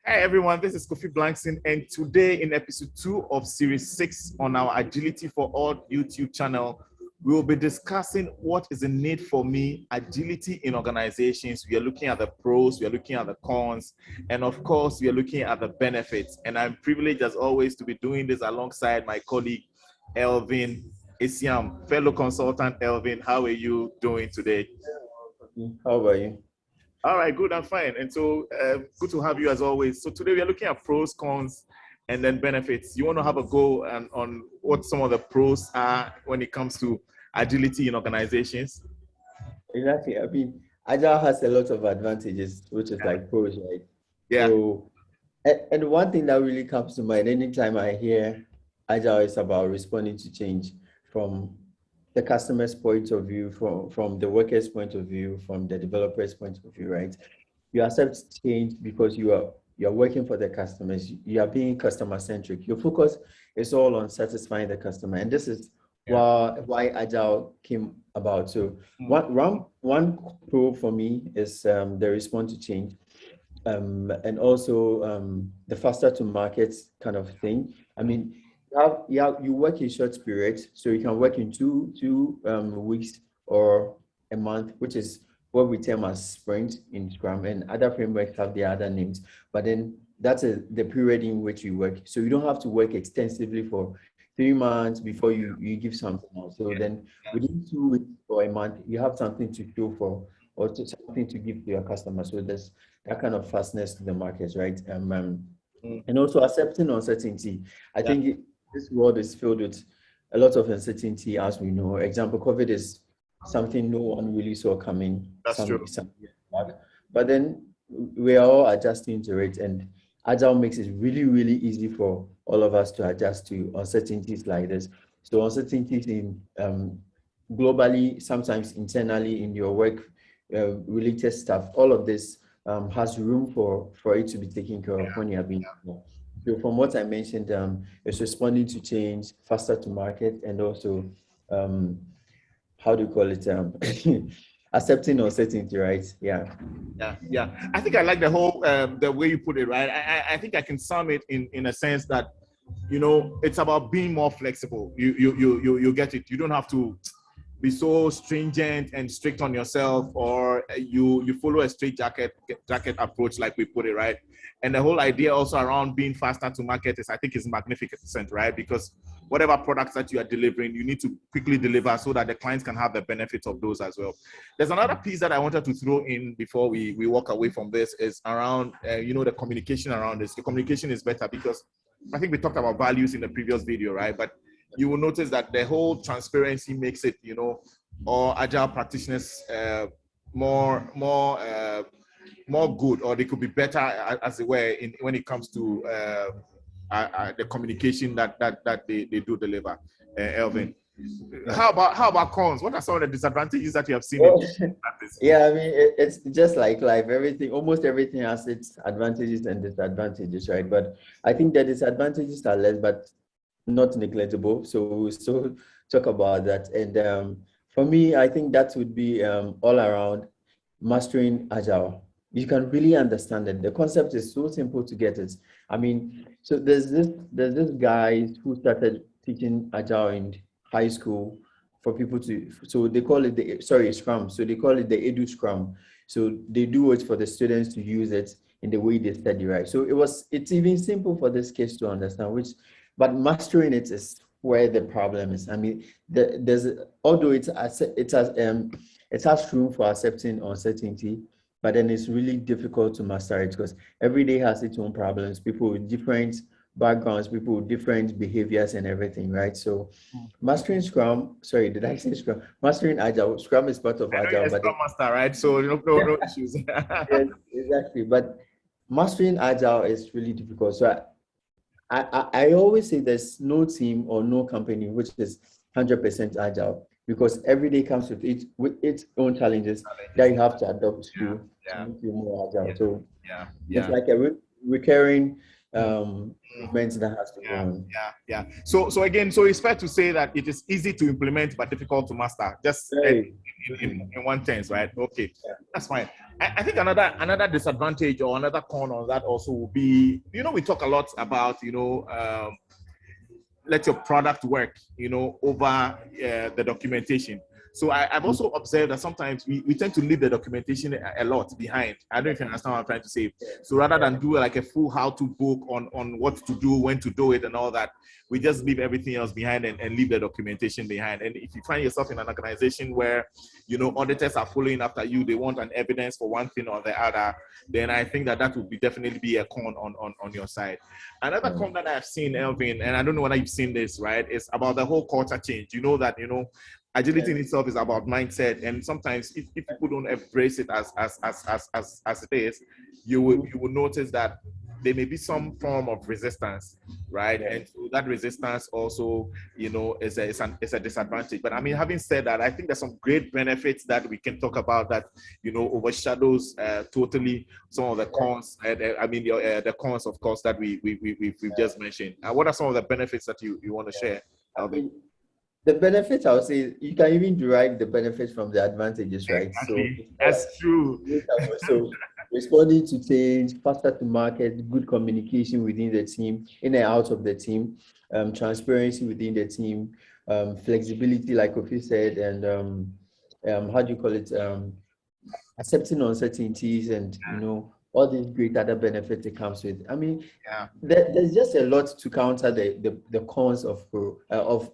Hi everyone, this is Kofi Blankson, and today in episode 2 of series 6 on our Agility for All YouTube channel, we will be discussing what is the need for me, agility in organizations. We are looking at the pros, we are looking at the cons, and of course, we are looking at the benefits. And I'm privileged as always to be doing this alongside my colleague, Elvin, Assiam, fellow consultant. Elvin, how are you doing today? How about you? All right, good, I'm fine. And so good to have you as always. So today we are looking at pros, cons, and then benefits. You want to have a go on what some of the pros are when it comes to agility in organizations? Exactly. Agile has a lot of advantages, which is like pros, right? Yeah. So, and one thing that really comes to mind anytime I hear Agile is about responding to change from the customer's point of view, from the worker's point of view, from the developer's point of view, right? You accept change because you're working for the customers. You are being customer centric. Your focus is all on satisfying the customer, and this is why Agile came about. So one pro for me is the response to change, and also the faster to market kind of thing. I mean, you work in short periods, so you can work in two weeks or a month, which is what we term as sprint in Scrum, and other frameworks have their other names. But then that's the period in which you work. So you don't have to work extensively for 3 months before you give something out. So then within 2 weeks or a month, you have something to show for or something to give to your customer. So there's that kind of fastness to the markets, right? And also accepting uncertainty. I think this world is filled with a lot of uncertainty, as we know. Example, COVID is something no one really saw coming. That's true. Some years back. But then we are all adjusting to it, and Agile makes it really, really easy for all of us to adjust to uncertainties like this. So uncertainties in globally, sometimes internally in your work related stuff, all of this has room for it to be taken care of when you are being. So from what I mentioned, it's responding to change, faster to market, and also how do you call it? Accepting uncertainty, right? Yeah. I think I like the whole the way you put it, right? I think I can sum it in a sense that, you know, it's about being more flexible. You get it. You don't have to be so stringent and strict on yourself, or you follow a straight jacket approach, like we put it, right? And the whole idea also around being faster to market is, I think, is magnificent, right? Because whatever products that you are delivering, you need to quickly deliver so that the clients can have the benefits of those as well. There's another piece that I wanted to throw in before we walk away from this is around, the communication around this. The communication is better because I think we talked about values in the previous video, right? But you will notice that the whole transparency makes it, or agile practitioners more good, or they could be better, as it were, when it comes to the communication that they do deliver. Elvin, how about cons? What are some of the disadvantages that you have seen? Yeah, I mean, it's just like life. Almost everything has its advantages and disadvantages, right? But I think the disadvantages are less, but not neglectable. So we'll still talk about that. And for me, I think that would be all around mastering Agile. You can really understand it. The concept is so simple to get it. I mean, so there's this guy who started teaching Agile in high school for people to, so they call it Scrum. So they call it the Edu Scrum. So they do it for the students to use it in the way they study, right? So it's even simple for this kids to understand, but mastering it is where the problem is. I mean, although it has room for accepting uncertainty, but then it's really difficult to master it because every day has its own problems. People with different backgrounds, people with different behaviors and everything, right? So mastering Scrum, sorry, did I say Scrum? Mastering Agile, Scrum is part of Agile. But Scrum Master, right? So no issues. Yes, exactly. But mastering Agile is really difficult. So I always say there's no team or no company which is 100% agile, because every day comes with its own challenges that you have to adopt to make you more agile. So it's like a recurring movements that has to go on. So again, so it's fair to say that it is easy to implement but difficult to master. Just in one sense, right? Okay, that's fine. I think another disadvantage or another con on that also will be, we talk a lot about, let your product work, over the documentation. So I've also observed that sometimes we tend to leave the documentation a lot behind. I don't know if you understand what I'm trying to say. So rather than do like a full how-to book on what to do, when to do it and all that, we just leave everything else behind and leave the documentation behind. And if you find yourself in an organization where, auditors are following after you, they want an evidence for one thing or the other, then I think that would definitely be a con on your side. Another con that I've seen, Elvin, and I don't know whether you've seen this, right, is about the whole culture change. Agility in itself is about mindset, and sometimes if people don't embrace it as it is, you will notice that there may be some form of resistance, right? And so that resistance also, is a disadvantage. But I mean, having said that, I think there's some great benefits that we can talk about that overshadows totally some of the cons. The cons, of course, that we've just mentioned. What are some of the benefits that you want to share, Elvin? The benefits, I would say, you can even derive the benefits from the advantages, right? Exactly. So that's true. So responding to change, faster to market, good communication within the team, in and out of the team, transparency within the team, flexibility, like Kofi said, and how do you call it? Accepting uncertainties and all these great other benefits it comes with. I mean, there's just a lot to counter the cons of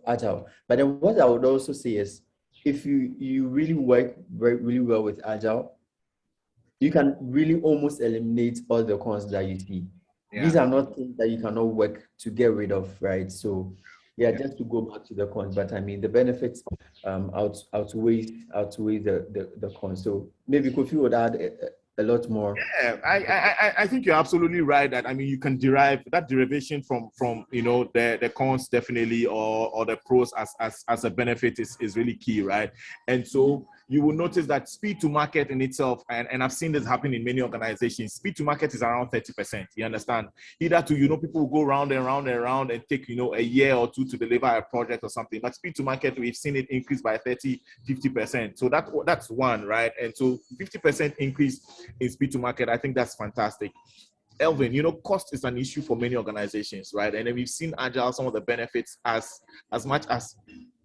Agile. But then what I would also say is, if you really work really well with Agile, you can really almost eliminate all the cons that you see. These are not things that you cannot work to get rid of, right? So just to go back to the cons, but I mean the benefits outweigh the cons. So maybe Kofi would add a lot more. I think you're absolutely right that, I mean, you can derive that derivation from the cons definitely, or the pros as a benefit is really key, right? And so you will notice that speed to market in itself, and I've seen this happen in many organizations, speed to market is around 30%. You understand? Either people will go round and round and round and take a year or two to deliver a project or something, but speed to market, we've seen it increase by 30-50%. So that's one, right? And so 50% increase in speed to market, I think that's fantastic. Elvin, cost is an issue for many organizations, right? And then we've seen Agile, some of the benefits as much as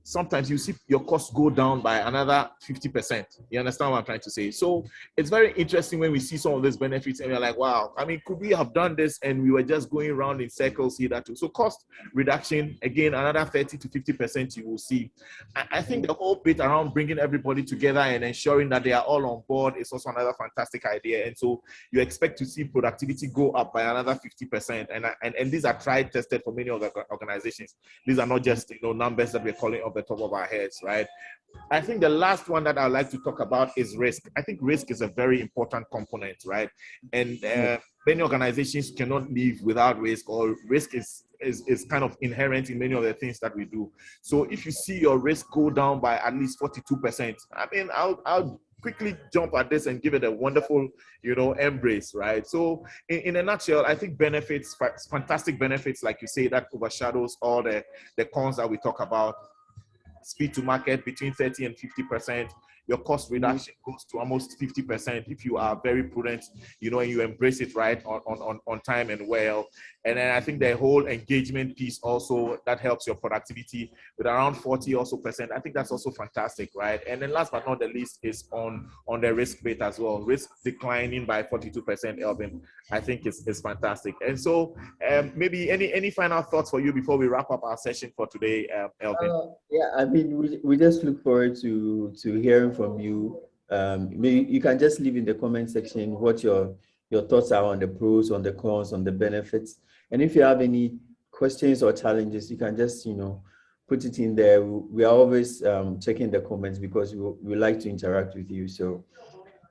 sometimes you see your costs go down by another 50%. You understand what I'm trying to say? So it's very interesting when we see some of these benefits and we're like, wow, I mean, could we have done this and we were just going around in circles here, that too. So cost reduction, again, another 30-50% you will see. I think the whole bit around bringing everybody together and ensuring that they are all on board is also another fantastic idea. And so you expect to see productivity go up by another 50%. And these are tried, tested for many other organizations. These are not just numbers that we're calling off the top of our heads, right? I think the last one that I'd like to talk about is risk. I think risk is a very important component, right? And many organizations cannot live without risk, or risk is kind of inherent in many of the things that we do. So if you see your risk go down by at least 42%, I mean, I'll quickly jump at this and give it a wonderful, embrace, right? So in a nutshell, I think benefits, fantastic benefits, like you say, that overshadows all the cons that we talk about. Speed to market between 30 and 50%. Your cost reduction goes to almost 50% if you are very prudent, and you embrace it right on time and well. And then I think the whole engagement piece also, that helps your productivity with around 40 also percent. I think that's also fantastic, right? And then last but not the least is on the risk rate as well. Risk declining by 42%, Elvin, I think is fantastic. And so maybe any final thoughts for you before we wrap up our session for today, Elvin? I mean, we just look forward to hearing from you. Maybe you can just leave in the comment section what your thoughts are on the pros, on the cons, on the benefits. And if you have any questions or challenges, you can just, put it in there. We are always checking the comments because we like to interact with you. So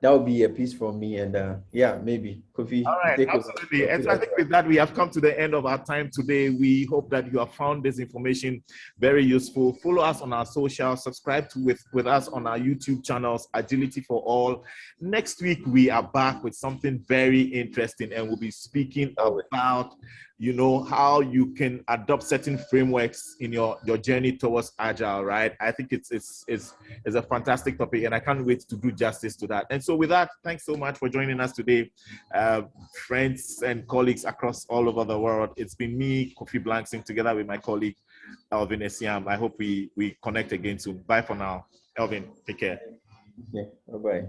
that would be a piece from me. And maybe Kofi. All right, absolutely. And so I think with that, we have come to the end of our time today. We hope that you have found this information very useful. Follow us on our socials, subscribe with us on our YouTube channels, Agility for All. Next week, we are back with something very interesting, and we'll be speaking about you know, how you can adopt certain frameworks in your journey towards Agile, right? I think it's a fantastic topic, and I can't wait to do justice to that. And so with that, thanks so much for joining us today, friends and colleagues across all over the world. It's been me, Kofi Blankson, together with my colleague, Elvin Assiam. I hope we connect again soon. Bye for now. Elvin, take care. Yeah, bye-bye.